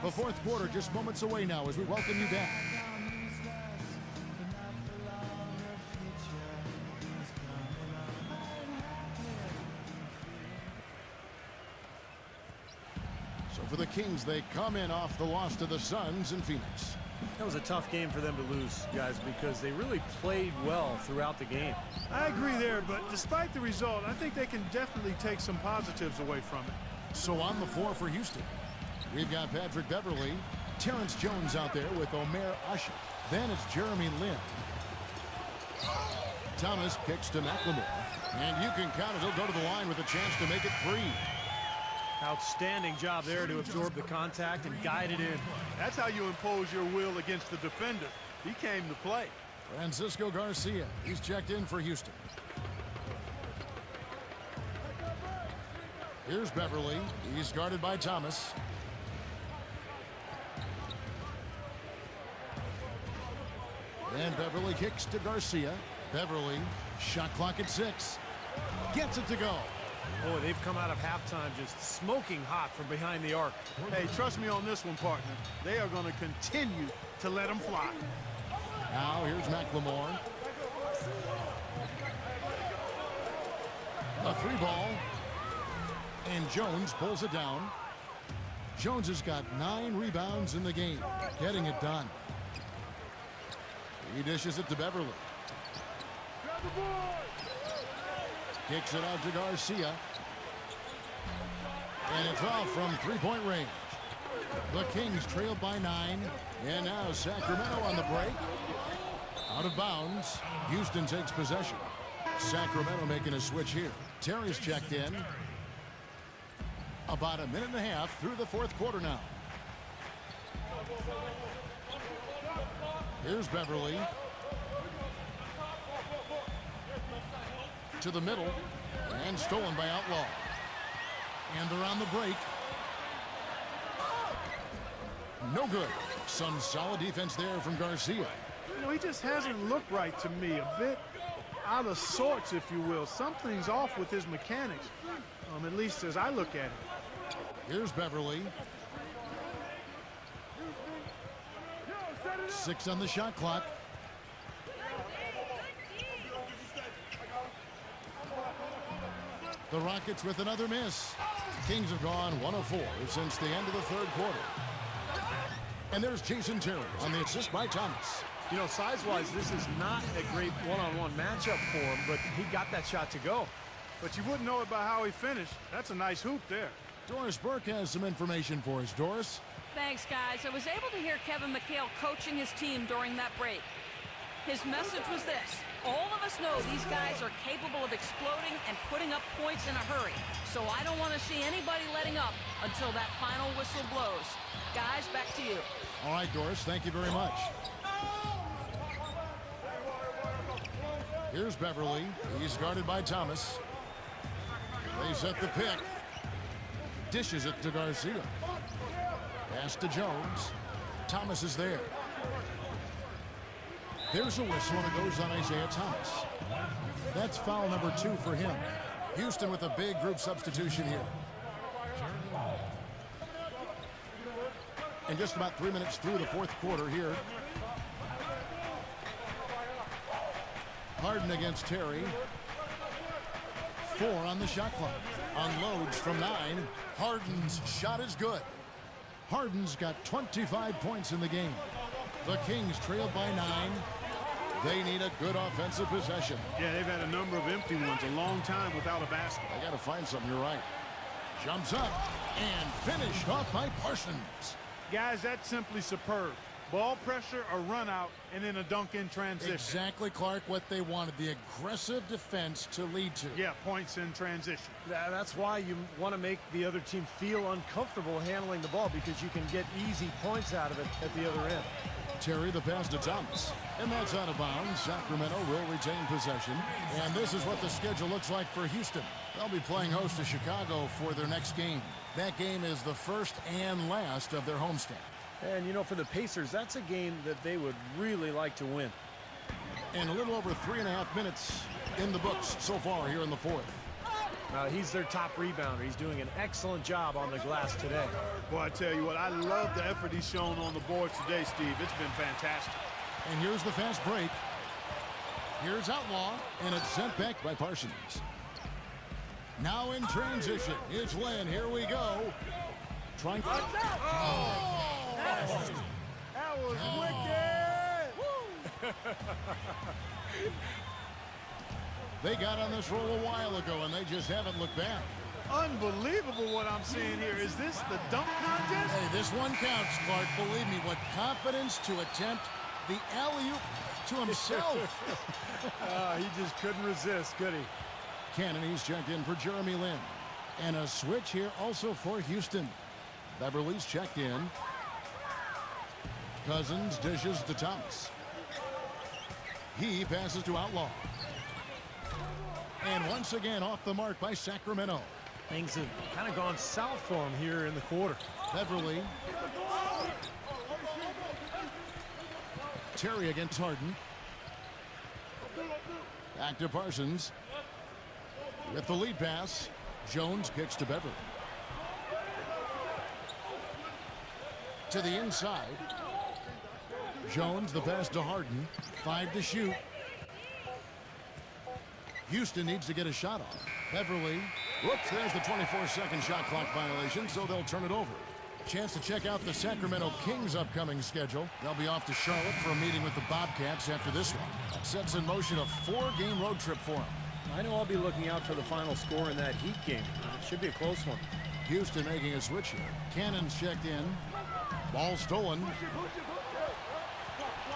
The fourth quarter just moments away now as we welcome you back. So for the Kings, they come in off the loss to the Suns in Phoenix. That was a tough game for them to lose, guys, because they really played well throughout the game. I agree there, but despite the result, I think they can definitely take some positives away from it. So on the floor for Houston, we've got Patrick Beverley, Terrence Jones out there with Omer Asher. Then it's Jeremy Lin. Thomas kicks to McLemore. And you can count it. He'll go to the line with a chance to make it 3. Outstanding job there to absorb the contact and guide it in. That's how you impose your will against the defender. He came to play. Francisco Garcia, he's checked in for Houston. Here's Beverley. He's guarded by Thomas. And Beverley kicks to Garcia. Beverley, shot clock at 6. Gets it to go. Boy, they've come out of halftime just smoking hot from behind the arc. Hey, trust me on this one, partner. They are going to continue to let them fly. Now here's McLemore. A 3 ball. And Jones pulls it down. Jones has got 9 rebounds in the game, getting it done. He dishes it to Beverley. Kicks it out to Garcia. And it's off from 3-point range. The Kings trailed by 9. And now Sacramento on the break. Out of bounds. Houston takes possession. Sacramento making a switch here. Terry's checked in. About a minute and a half through the fourth quarter now. Here's Beverley. To the middle. And stolen by Outlaw. And they're on the break. No good. Some solid defense there from Garcia. You know, he just hasn't looked right to me. A bit out of sorts, if you will. Something's off with his mechanics, at least as I look at it. Here's Beverley. 6 on the shot clock. The Rockets with another miss. The Kings have gone 1 of 4 since the end of the third quarter. And there's Jason Terry on the assist by Thomas. You know, size-wise, this is not a great one-on-one matchup for him, but he got that shot to go. But you wouldn't know it by how he finished. That's a nice hoop there. Doris Burke has some information for us. Doris? Thanks, guys. I was able to hear Kevin McHale coaching his team during that break. His message was this: all of us know these guys are capable of exploding and putting up points in a hurry. So I don't want to see anybody letting up until that final whistle blows. Guys, back to you. All right, Doris, thank you very much. Here's Beverley. He's guarded by Thomas. They set the pick. Dishes it to Garcia. Pass to Jones. Thomas is there. There's a whistle, and it goes on Isaiah Thomas. That's foul number 2 for him. Houston with a big group substitution here. And just about 3 minutes through the fourth quarter here. Harden against Terry. 4 on the shot clock. Unloads from 9. Harden's shot is good. Harden's got 25 points in the game. The Kings trailed by 9. They need a good offensive possession. Yeah, they've had a number of empty ones a long time without a basket. They got to find something. You're right. Jumps up and finished off by Parsons. Guys, that's simply superb. Ball pressure, a run out, and then a dunk in transition. Exactly, Clark, what they wanted. The aggressive defense to lead to. Yeah, points in transition. That's why you want to make the other team feel uncomfortable handling the ball, because you can get easy points out of it at the other end. Terry, the pass to Thomas. And that's out of bounds. Sacramento will retain possession. And this is what the schedule looks like for Houston. They'll be playing host to Chicago for their next game. That game is the first and last of their homestand. And, you know, for the Pacers, that's a game that they would really like to win. And a little over 3.5 minutes in the books so far here in the fourth. He's their top rebounder. He's doing an excellent job on the glass today. Boy, I tell you what, I love the effort he's shown on the boards today, Steve. It's been fantastic. And here's the fast break. Here's Outlaw, and it's sent back by Parsons. Now in transition, it's Lynn. Here we go. Trying. Oh! That was wicked! They got on this roll a while ago, and they just haven't looked back. Unbelievable what I'm seeing here. Is this the dunk contest? Hey, this one counts, Clark. Believe me, what confidence to attempt the alley-oop to himself. He just couldn't resist, could he? Cannon, he's checked in for Jeremy Lin. And a switch here also for Houston. Beverly's checked in. Cousins dishes to Thomas. He passes to Outlaw. And once again off the mark by Sacramento. Things have kind of gone south for him here in the quarter. Beverly. Terry against Harden. Back to Parsons. With the lead pass, Jones kicks to Beverly. To the inside. Jones, the pass to Harden. 5 to shoot. Houston needs to get a shot off. Beverly. Whoops, there's the 24-second shot clock violation, so they'll turn it over. Chance to check out the Sacramento Kings' upcoming schedule. They'll be off to Charlotte for a meeting with the Bobcats after this one. That sets in motion a 4-game road trip for them. I know I'll be looking out for the final score in that Heat game. It should be a close one. Houston making a switch here. Cannon's checked in. Ball stolen.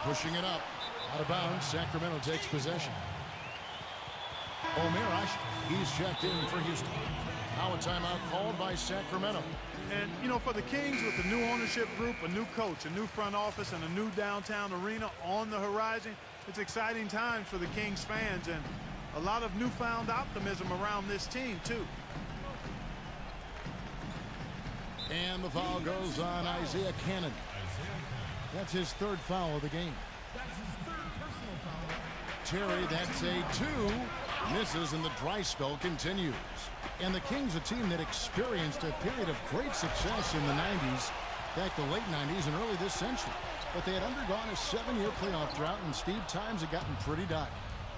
Pushing it up. Out of bounds. Sacramento takes possession. Omerosh, he's checked in for Houston. Now a timeout called by Sacramento. And, you know, for the Kings, with the new ownership group, a new coach, a new front office, and a new downtown arena on the horizon, it's exciting times for the Kings fans and a lot of newfound optimism around this team, too. And the foul goes on Isaiah Cannon. That's his 3rd foul of the game. Terry, that's a 2. Misses, and the dry spell continues. And the Kings, a team that experienced a period of great success in the 90s, back the late 90s and early this century. But they had undergone a 7-year playoff drought, and Steve, times had gotten pretty dire.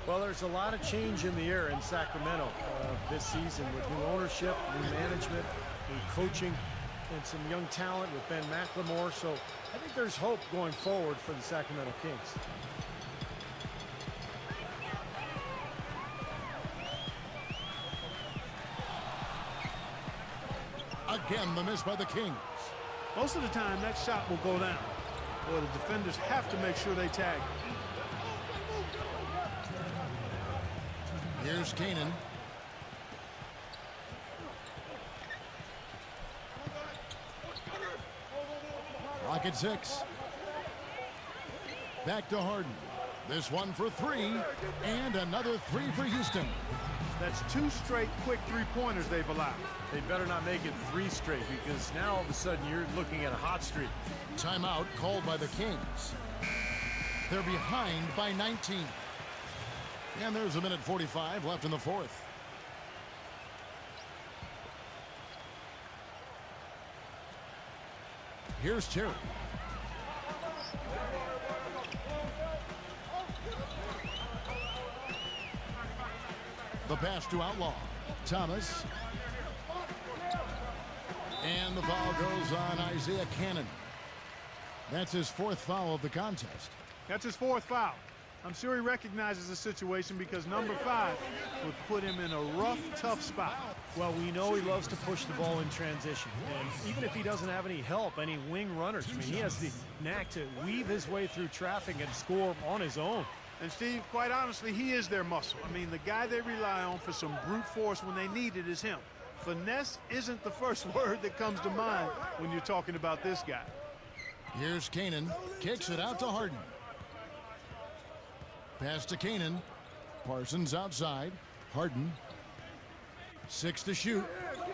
Well, there's a lot of change in the air in Sacramento this season with new ownership, new management, new coaching, and some young talent with Ben McLemore. So I think there's hope going forward for the Sacramento Kings. Again, the miss by the Kings. Most of the time, that shot will go down. Well, the defenders have to make sure they tag. Here's Cannon. Clock at 6. Back to Harden. This one for 3, and another 3 for Houston. That's 2 straight quick three-pointers they've allowed. They better not make it 3 straight, because now all of a sudden you're looking at a hot streak. Timeout called by the Kings. They're behind by 19. And there's a minute 45 left in the 4th. Here's Terry. The pass to Outlaw. Thomas. And the foul goes on Isaiah Cannon. That's his 4th foul of the contest. That's his 4th foul. I'm sure he recognizes the situation because number 5 would put him in a rough, tough spot. Well, we know he loves to push the ball in transition. And even if he doesn't have any help, any wing runners, I mean, he has the knack to weave his way through traffic and score on his own. And, Steve, quite honestly, he is their muscle. I mean, the guy they rely on for some brute force when they need it is him. Finesse isn't the first word that comes to mind when you're talking about this guy. Here's Cannon. Kicks it out to Harden. Pass to Cannon. Parsons outside. Harden. 6 to shoot.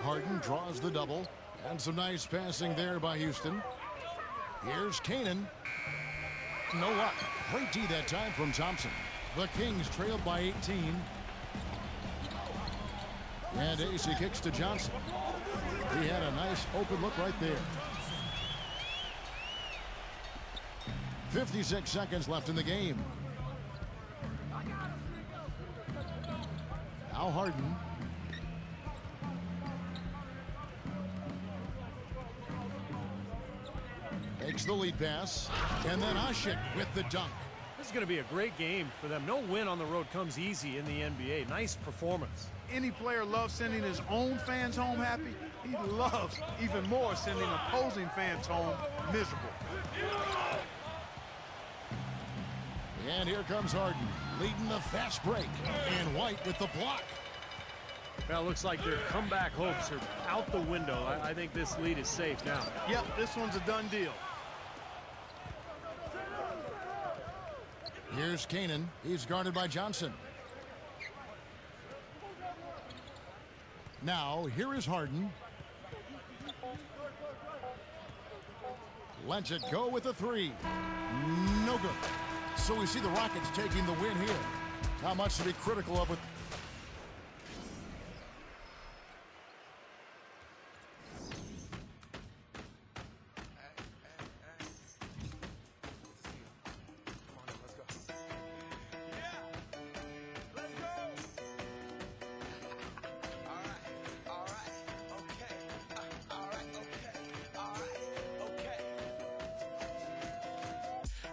Harden draws the double. And some nice passing there by Houston. Here's Cannon. No luck. Great D that time from Thompson. The Kings trailed by 18. And AC kicks to Johnson. He had a nice open look right there. 56 seconds left in the game. Now Harden. Takes the lead pass. And then Ashik with the dunk. This is going to be a great game for them. No win on the road comes easy in the NBA. Nice performance. Any player loves sending his own fans home happy. He loves even more sending opposing fans home miserable. And here comes Harden, leading the fast break. And White with the block. Well, it looks like their comeback hopes are out the window. I think this lead is safe now. Yep, this one's a done deal. Here's Canaan. He's guarded by Johnson. Now, here is Harden. Lets it go with a three. No good. So we see the Rockets taking the win here. Not much to be critical of it.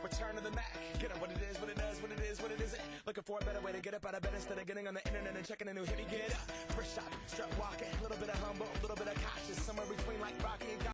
Return to the Mac. Get up what it is, what it does, what it is, what it isn't. Looking for a better way to get up out of bed instead of getting on the internet and checking a new hit. Me get up. First shot, strut walking. A little bit of humble, a little bit of cautious. Somewhere between like Rocky and God.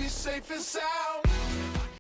Safe and sound.